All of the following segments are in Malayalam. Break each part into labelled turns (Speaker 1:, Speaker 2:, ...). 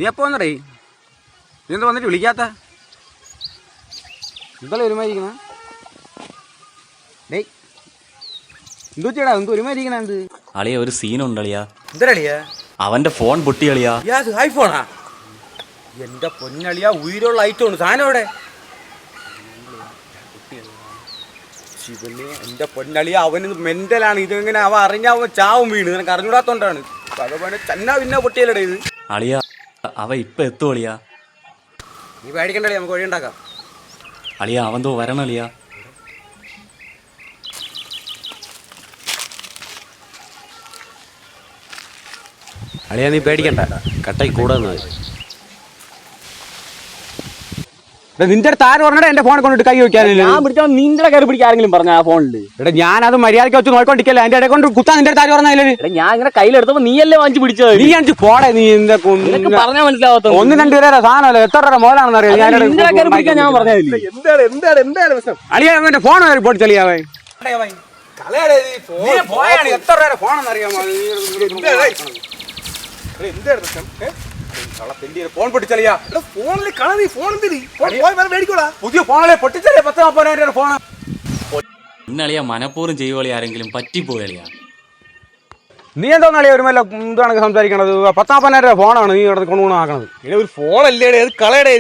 Speaker 1: നീ എപ്പോ വന്നടേ? നീ എന്താ വന്നിട്ട് വിളിക്കാത്ത? എന്തല്ലേ ഒരുമാതിരിക്കണ? ഡേയ് എന്തുവച്ചാടാ എന്ത് ഒരുമാതിരിക്കണ? എന്ത്
Speaker 2: അളിയ ഒരു സീനുണ്ട് അളിയാ.
Speaker 1: എന്തരളിയാ?
Speaker 2: അവന്റെ ഫോൺ പൊട്ടി അളിയാ.
Speaker 1: ഐഫോണാ? എന്റെ പൊന്നളിയാ, ഉയരുള്ള ഐറ്റമാണ് സാധനം അവിടെ. ശിവനെ, എന്റെ പൊന്നളിയ, അവന് മെന്റലാണ്. ഇതെങ്ങനെ അവൻ അറിഞ്ഞാൽ അവൻ ചാവും വീണ്. നിനക്ക് അറിഞ്ഞൂടാത്തോണ്ടാണ്. ഭഗവാനെ തന്നെ പിന്നെ പൊട്ടിയല്ലേ ഇത്.
Speaker 2: അളിയ അവ ഇപ്പൊ എത്തും അളിയാ.
Speaker 1: നീ പേടിക്കണ്ടേ, നമുക്ക് വഴി ഉണ്ടാക്കാം.
Speaker 2: അളിയ അവൻ തോ വരണം അളിയാ.
Speaker 1: അളിയാ നീ പേടിക്കണ്ട, കട്ടായി കൂടാന്ന്. നിന്റെ അടുത്ത് ആര് പറഞ്ഞാ എന്റെ ഫോൺ കൊണ്ടിട്ട് കൈ വെക്കാനില്ല?
Speaker 2: ഞാൻ പിടിച്ചാൽ നിന്റെ കയറി പിടിക്കാൻ ആരെങ്കിലും പറഞ്ഞ ആ ഫോണില്?
Speaker 1: എടാ ഞാനത് മര്യാദയ്ക്ക് വെച്ച് നോക്കിക്കൊണ്ടിരിക്കല്ലേ, അതിന്റെ ഇടയിൽ കൊണ്ട് കുത്താൻ നിന്റെ അടുത്ത് ആര് പറഞ്ഞാലും?
Speaker 2: ഞാൻ ഇങ്ങനെ കയ്യിലെടുത്തപ്പോ നീയല്ലേ വാങ്ങിച്ചു പിടിച്ചത്.
Speaker 1: നീ അഞ്ച് പോടെ. നീ
Speaker 2: പറഞ്ഞാൽ മനസ്സിലാവാത്ത
Speaker 1: ഒന്ന് 2 രൂപ സാധനമല്ലോ, എത്ര രൂപ മോലാണെന്ന് അറിയാം.
Speaker 2: ഞാൻ പറഞ്ഞില്ല.
Speaker 1: അളിയാ എന്റെ ഫോൺ പൊട്ടിച്ചളിയാവേ. എത്ര രൂപ ഫോണെന്ന് അറിയാമോ? ഫോൺ പൊട്ടിച്ചളിയാ. പുതിയ ഫോണല്ലേ പൊട്ടിച്ചളിയാ? 10-40,000 ഫോൺ.
Speaker 2: ഇന്നളിയാ മനഃപൂർവ്വം ചെയ്യുവളി ആരെങ്കിലും പറ്റിപ്പോയളിയാ.
Speaker 1: നീ എന്തോന്നളിയാ ഒരു മല്ല ഇതാണെങ്കിൽ സംസാരിക്കണത്? 10-40,000 ഫോണാണ് നീ ഇവിടെ കൊണ്ടുപോകണത്.
Speaker 3: ഒരു ഫോണല്ലേ അത് കളയടേ.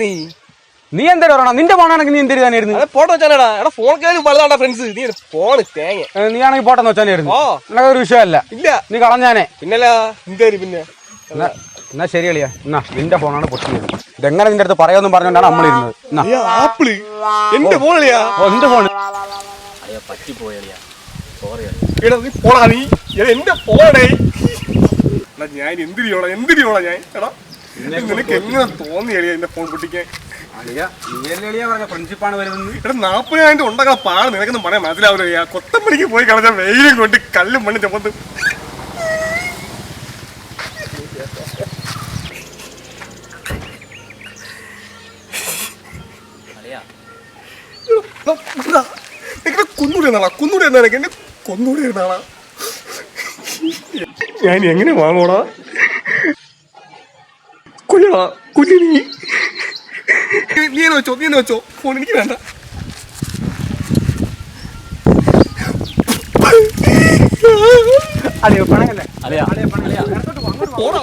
Speaker 1: നീ എന്തായാലും പറയണം. നിന്റെ ഫോണാണെങ്കിൽ നീ എന്തൊരു തന്നെയായിരുന്നു?
Speaker 3: ഫോട്ടോ വെച്ചാലടാ. എടാ ഫോൺ കാര്യം വലുതാണ്ടാ ഫ്രണ്ട്സ്. നീ ഫോണ് തേങ്ങ.
Speaker 1: നീ ആണെങ്കിൽ ഫോട്ടോന്ന് വെച്ചാനായിരുന്നു. നിനക്കൊരു വിഷയമല്ല.
Speaker 3: ഇല്ല
Speaker 1: നീ കളഞ്ഞാനേ.
Speaker 3: പിന്നല്ല എന്തായാലും പിന്നെ
Speaker 1: എന്നാ ശരി കളിയാ. എന്നാ നിന്റെ ഫോണാണ് പൊട്ടിയത്. ഇതെങ്ങനെ നിന്റെ അടുത്ത് പറയാമെന്നും പറഞ്ഞോണ്ടാണ് നമ്മളിരുന്നത്.
Speaker 3: ആപ്പിള് എന്റെ ഫോണളിയാ.
Speaker 1: എന്റെ ഫോണ്
Speaker 2: പറ്റിപ്പോയളിയാ. സോറി
Speaker 3: എടാ നീ പോടാ. നീ എന്റെ ഫോണേ. ഞാൻ എന്തിരിയോളാ ഞാൻ. എടാ നിനക്ക് എങ്ങനെ തോന്നിയളിയാ എന്റെ ഫോൺ പൊട്ടിക്കാൻ?
Speaker 1: ഫ്രണ്ട്ഷിപ്പാണ് വരുന്നത്.
Speaker 3: എടാ 40,000 ഉണ്ടാക്കാൻ പാട് നിനക്കൊന്നും പറയാൻ മനസ്സിലാവില്ല. കൊത്തപ്പണിക്ക് പോയി കളഞ്ഞ വെയിലും കൊണ്ട് കല്ലും മണ്ണും ചുമന്ന് കുന്നൂടെ എന്നെ കൊന്നൂടെ ഇരുന്നാളാ. ഞാൻ എങ്ങനെ വാങ്ങോടാ? കൊല്ലടാ കുഞ്ഞു. നീ വെച്ചോ ഫോൺ എനിക്ക് വേണ്ട.
Speaker 1: അതെയോ പണയല്ലേ?
Speaker 2: അതെയാ
Speaker 3: പോടാ.